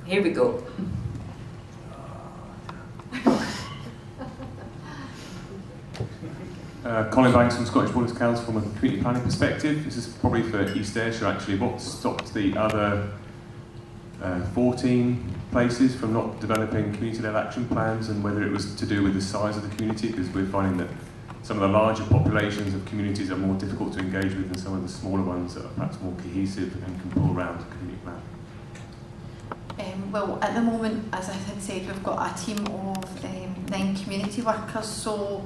Here we go. Colin Banks from Scottish Borders Council. From a community planning perspective, this is probably for East Ayrshire actually. What stopped the other 14 places from not developing community-led action plans, and whether it was to do with the size of the community? Because we're finding that some of the larger populations of communities are more difficult to engage with than some of the smaller ones that are perhaps more cohesive and can pull around a community plan. Well, at the moment, as I had said, we've got a team of 9 community workers, so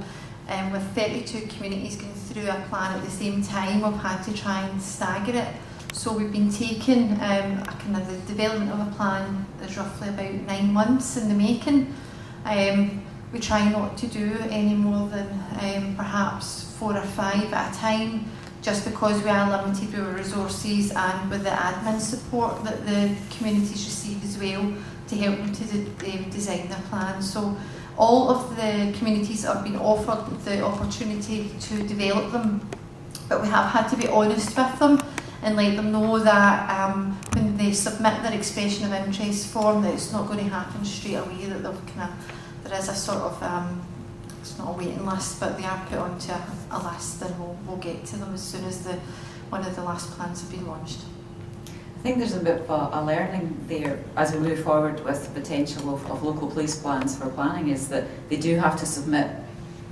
with 32 communities going through a plan at the same time, we've had to try and stagger it. So we've been taking the development of a plan is roughly about 9 months in the making. We try not to do any more than perhaps 4 or 5 at a time, just because we are limited with our resources and with the admin support that the communities receive as well to help them to design their plans. So all of the communities have been offered the opportunity to develop them, but we have had to be honest with them and let them know that when they submit their expression of interest form, that it's not going to happen straight away, that there is a sort of, it's not a waiting list, but they are put onto a list, and we'll get to them as soon as one of the last plans have been launched. I think there's a bit of a learning there as we move forward with the potential of local police plans for planning, is that they do have to submit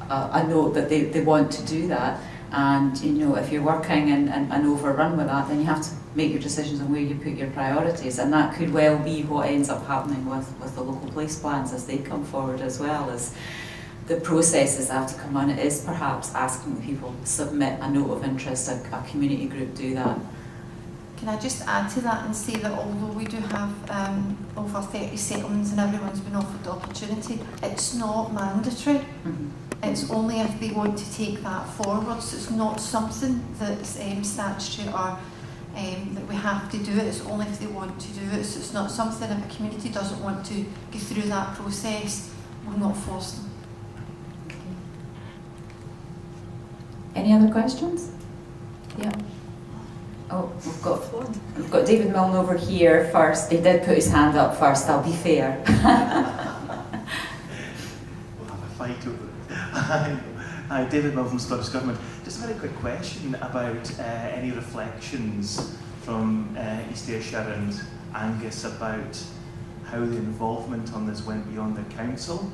a note that they want to do that. And if you're working and overrun with that, then you have to make your decisions on where you put your priorities, and that could well be what ends up happening with the local police plans as they come forward, as well as the processes that have to come on. It is perhaps asking people to submit a note of interest, a community group do that. Can I just add to that and say that although we do have over 30 settlements and everyone's been offered the opportunity, it's not mandatory. Mm-hmm. It's only if they want to take that forward, so it's not something that's statutory or that we have to do it. It's only if they want to do it, so it's not something if a community doesn't want to go through that process, we'll not force them. Any other questions? Yeah. Oh, we've got David Milne over here first. He did put his hand up first, I'll be fair. We'll have a fight over it. Hi, David Milne from Scottish Government. Just a very quick question about any reflections from East Ayrshire and Angus about how the involvement on this went beyond the council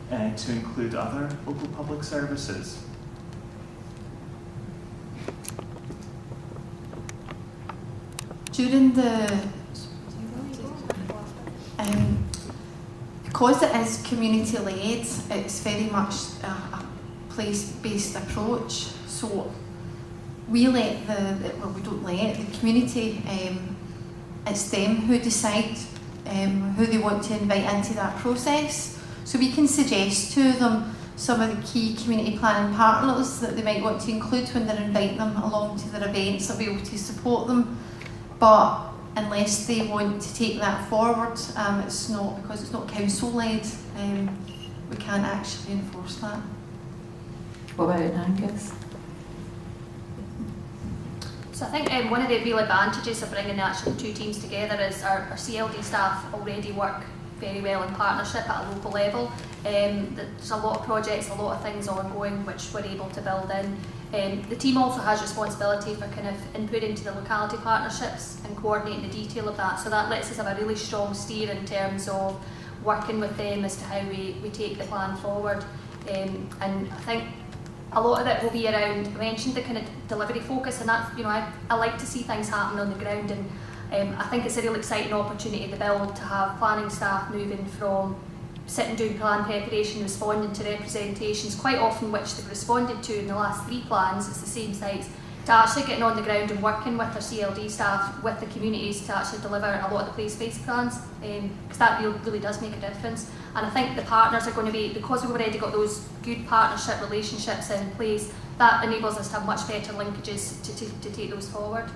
to include other local public services. During because it is community-led, it's very much a place-based approach. So we let we don't let the community. It's them who decide who they want to invite into that process. So we can suggest to them some of the key community planning partners that they might want to include when they're inviting them along to their events. They'll be able to support them. But unless they want to take that forward, it's not, because it's not council-led, we can't actually enforce that. What about Angus? So I think one of the real advantages of bringing actually 2 teams together is our CLD staff already work very well in partnership at a local level. There's a lot of projects, a lot of things ongoing which we're able to build in. The team also has responsibility for kind of input into the locality partnerships and coordinating the detail of that. So that lets us have a really strong steer in terms of working with them as to how we take the plan forward. And I think a lot of it will be around, I mentioned the kind of delivery focus, and that's, I like to see things happen on the ground, and I think it's a real exciting opportunity to build, to have planning staff moving from sitting doing plan preparation, responding to representations, quite often which they've responded to in the last 3 plans, it's the same sites, to actually getting on the ground and working with our CLD staff, with the communities to actually deliver a lot of the place-based plans, because that really does make a difference. And I think the partners are going to be, because we've already got those good partnership relationships in place, that enables us to have much better linkages to take those forward.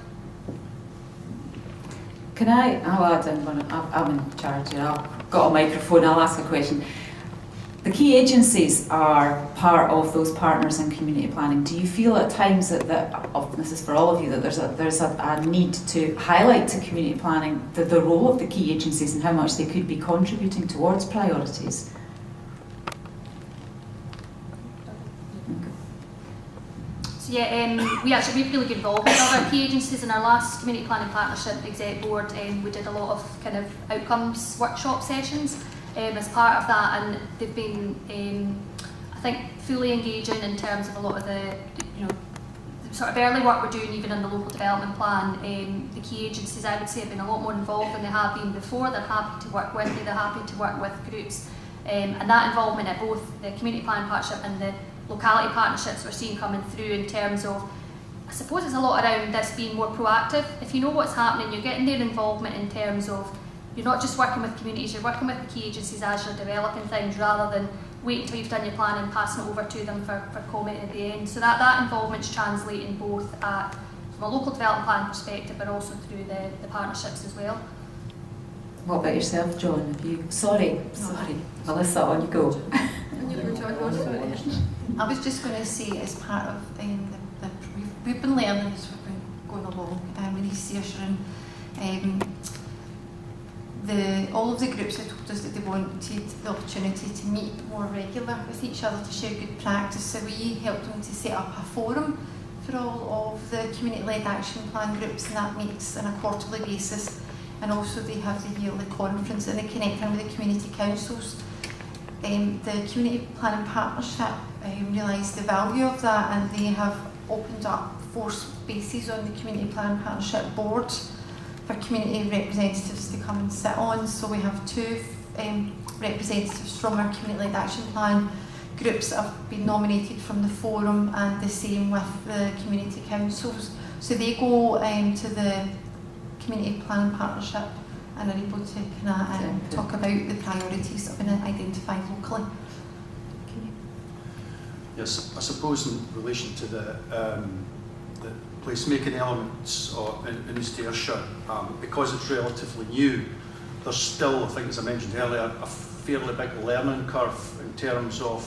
I'll add in one, I'm in charge here, I've got a microphone, I'll ask a question. the key agencies are part of those partners in community planning. Do you feel at times this is for all of you, that there's a need to highlight to community planning the role of the key agencies and how much they could be contributing towards priorities? So yeah, we've really got involved with other key agencies in our last community planning partnership exec board. We did a lot of kind of outcomes workshop sessions as part of that, and they've been, I think, fully engaging in terms of a lot of the sort of early work we're doing, even in the local development plan. The key agencies, I would say, have been a lot more involved than they have been before. They're happy to work with me, they're happy to work with groups, and that involvement at both the community planning partnership and the locality partnerships we're seeing coming through in terms of, I suppose it's a lot around this being more proactive. If you know what's happening, you're getting their involvement in terms of, you're not just working with communities, you're working with the key agencies as you're developing things, rather than wait until you've done your plan and passing it over to them for comment at the end. So that involvement's translating both from a local development plan perspective, but also through the partnerships as well. What about yourself, John? Sorry, Melissa, on you go. I was just going to say, as part of we've been learning as we've been going along in EAC, all of the groups have told us that they wanted the opportunity to meet more regular with each other to share good practice. So we helped them to set up a forum for all of the community-led action plan groups, and that meets on a quarterly basis. And also they have the yearly conference, and they connect in with the community councils. The community planning partnership realised the value of that, and they have opened up 4 spaces on the community planning partnership board for community representatives to come and sit on. So we have 2 representatives from our community-led action plan groups that have been nominated from the forum, and the same with the community councils. So they go to the community planning partnership and are able to talk about the priorities that have been identified locally. Yes, I suppose in relation to the placemaking elements in East Ayrshire, because it's relatively new, there's still, I think as I mentioned earlier, a fairly big learning curve in terms of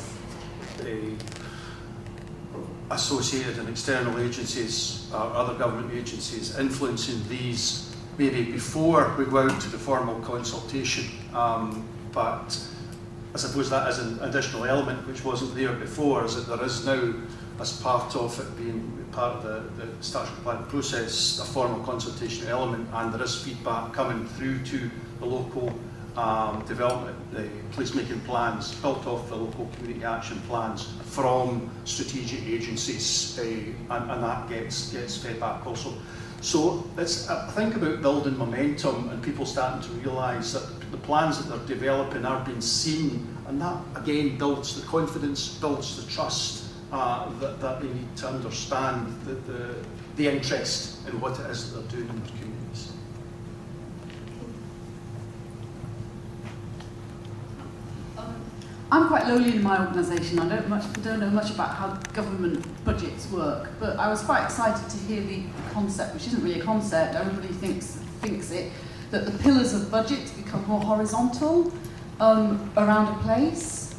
associated and external agencies or other government agencies influencing these maybe before we go out to the formal consultation. But I suppose that is an additional element which wasn't there before, is that there is now, as part of it being part of the statutory planning process, a formal consultation element, and there is feedback coming through to the local development, the placemaking plans, built off the local community action plans from strategic agencies, and that gets fed back also. So it's, I think, about building momentum and people starting to realise that the plans that they're developing are being seen, and that again builds the confidence, builds the trust that they need to understand the interest in what it is that they're doing in their communities. I'm quite lowly in my organisation. I don't know much about how government budgets work, but I was quite excited to hear the concept, which isn't really a concept, everybody thinks it, that the pillars of budget become more horizontal around a place.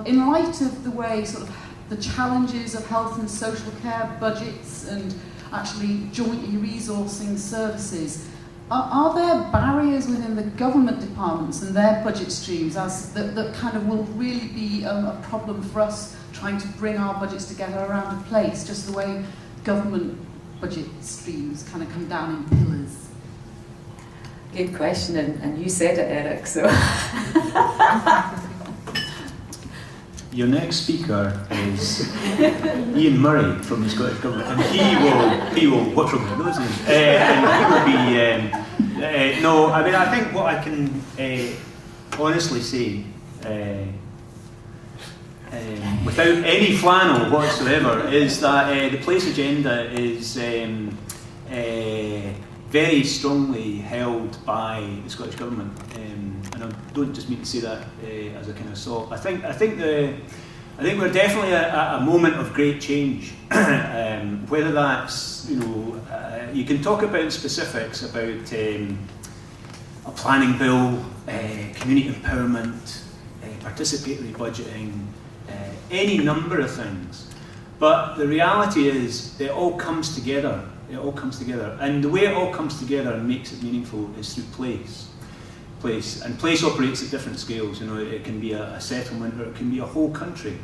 In light of the way sort of the challenges of health and social care budgets and actually jointly resourcing services, are there barriers within the government departments and their budget streams that kind of will really be a problem for us trying to bring our budgets together around a place, just the way government budget streams kind of come down in pillars? Good question, and you said it, Eric, so. Your next speaker is Ian Murray from the Scottish Government, and he will what's wrong with those names? And he will be no. I mean, I think what I can honestly say, without any flannel whatsoever, is that the place agenda is very strongly held by the Scottish Government. And I don't just mean to say that as a kind of assault. I think we're definitely at a moment of great change. Whether that's, you can talk about specifics about a planning bill, community empowerment, participatory budgeting, any number of things. But the reality is it all comes together. It all comes together. And the way it all comes together and makes it meaningful is through place. And place operates at different scales. You know, it can be a settlement or it can be a whole country.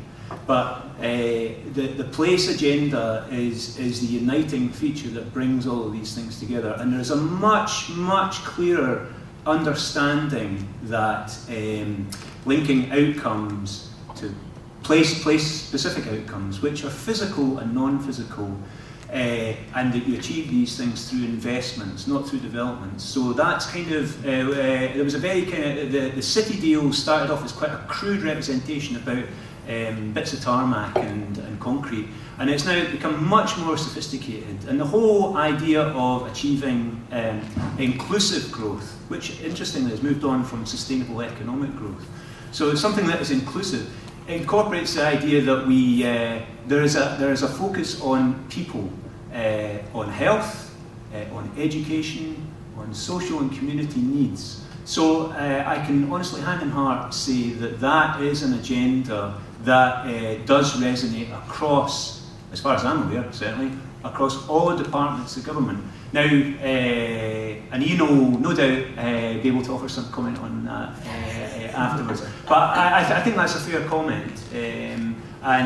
But the place agenda is the uniting feature that brings all of these things together. And there's a much, much clearer understanding that linking outcomes to place-specific outcomes, which are physical and non-physical, and that you achieve these things through investments, not through developments. So that's kind of, there was a very kind of, the city deal started off as quite a crude representation about bits of tarmac and concrete, and it's now become much more sophisticated. And the whole idea of achieving inclusive growth, which interestingly has moved on from sustainable economic growth. So it's something that is inclusive. It incorporates the idea that there is a focus on people, on health, on education, on social and community needs. So I can honestly, hand in heart, say that that is an agenda that does resonate across, as far as I'm aware, certainly, across all the departments of government. Now, and no doubt, be able to offer some comment on that afterwards. But I think that's a fair comment. I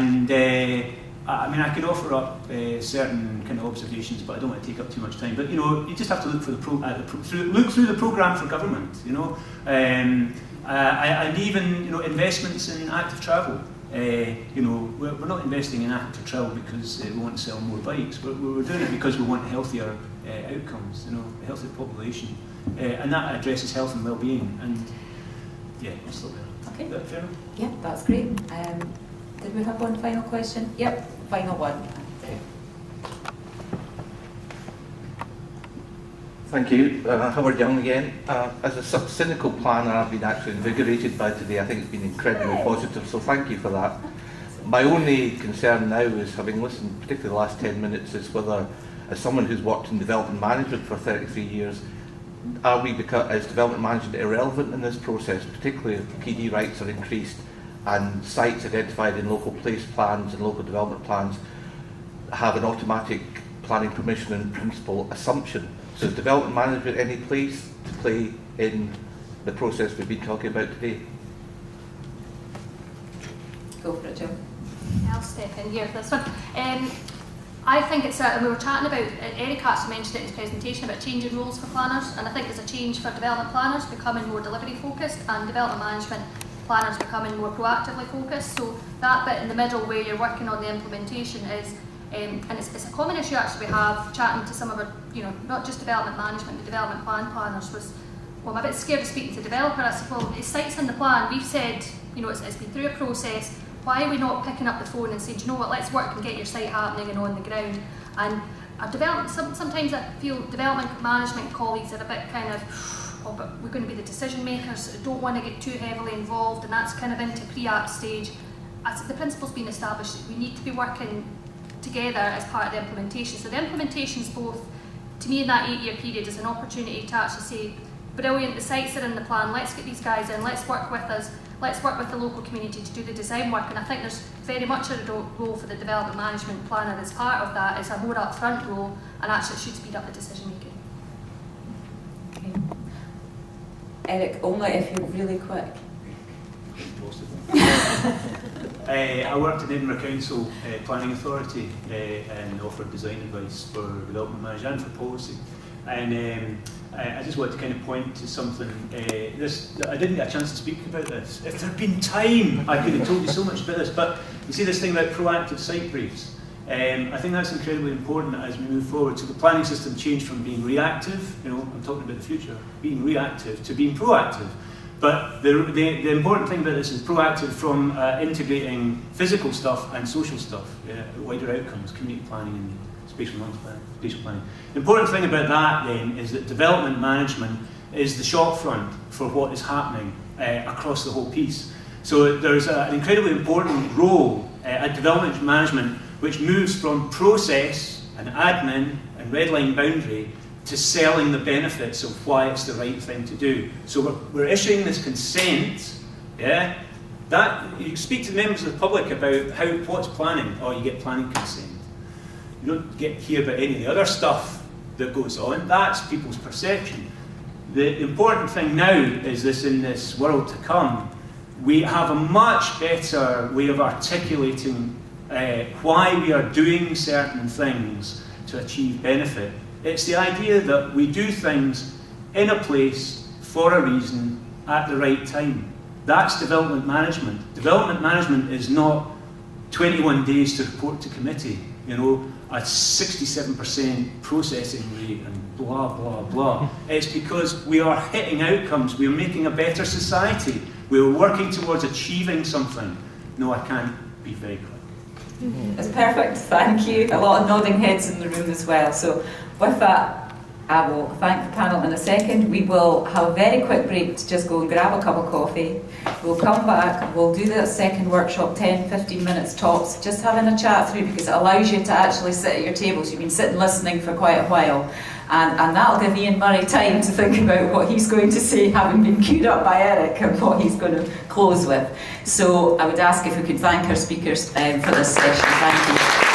mean, I could offer up certain kind of observations, but I don't want to take up too much time. But you just have to look for look through the programme for government. And even investments in active travel. We're not investing in active travel because we want to sell more bikes. We're doing it because we want healthier outcomes. A healthier population, and that addresses health and well-being. And yeah, I'll stop there. Okay. Is that fair enough? Yeah, that's great. Did we have one final question? Yep, final one. Thank you. Howard Young again. As a cynical planner, I've been actually invigorated by today. I think it's been incredibly positive, so thank you for that. My only concern now is, having listened, particularly the last 10 minutes, is whether, as someone who's worked in development management for 33 years, is development management irrelevant in this process, particularly if PD rights are increased and sites identified in local place plans and local development plans have an automatic planning permission in principle assumption. So is development management any place to play in the process we've been talking about today? Go for it, Jill. I'll step in here for this one. I think it's and we were chatting about, Eric actually mentioned it in his presentation about changing roles for planners, and I think there's a change for development planners becoming more delivery focused and development management planners becoming more proactively focused. So that bit in the middle where you're working on the implementation is, and it's a common issue actually we have chatting to some of our, not just development management, the development plan planners was, well, I'm a bit scared of speaking to the developer. I said, well, it's sites in the plan, we've said, it's been through a process, why are we not picking up the phone and saying, do you know what, let's work and get your site happening and on the ground? And our development, sometimes I feel development management colleagues are a bit kind of, oh, but we're going to be the decision makers, don't want to get too heavily involved, and that's kind of into pre-app stage. As the principle's been established, we need to be working together as part of the implementation. So the implementation is both, to me in that 8-year period, is an opportunity to actually say, brilliant, the sites are in the plan, let's get these guys in, let's work with us, let's work with the local community to do the design work. And I think there's very much a role for the development management planner as part of that, is a more upfront role, and actually it should speed up the decision making. Okay. Eric, only if you're really quick. I worked in Edinburgh Council Planning Authority and offered design advice for development management and for policy. And I just want to kind of point to something. I didn't get a chance to speak about this. If there'd been time, I could have told you so much about this. But you see this thing about proactive site briefs. I think that's incredibly important as we move forward. So the planning system changed from being reactive, I'm talking about the future, being reactive to being proactive. But the important thing about this is proactive from integrating physical stuff and social stuff, wider outcomes, community planning and spatial planning. The important thing about that then is that development management is the shop front for what is happening across the whole piece. So there's an incredibly important role at development management which moves from process and admin and red line boundary to selling the benefits of why it's the right thing to do. So we're issuing this consent, That you speak to members of the public about what's planning. Oh, you get planning consent. You don't get hear about any of the other stuff that goes on. That's people's perception. The important thing now is this: in this world to come, we have a much better way of articulating why we are doing certain things to achieve benefit. It's the idea that we do things in a place for a reason at the right time. That's development management. Development management is not 21 days to report to committee, you know, a 67% processing rate and blah, blah, blah. It's because we are hitting outcomes, we are making a better society, we are working towards achieving something. No, I can't be very quick. That's perfect, thank you. A lot of nodding heads in the room as well. So with that, I will thank the panel in a second. We will have a very quick break to just go and grab a cup of coffee. We'll come back, we'll do the second workshop, 10-15 minutes tops, just having a chat through, because it allows you to actually sit at your tables. You've been sitting listening for quite a while, and that'll give Ian Murray time to think about what he's going to say, having been queued up by Eric, and what he's going to close with. So I would ask if we could thank our speakers for this session. Thank you.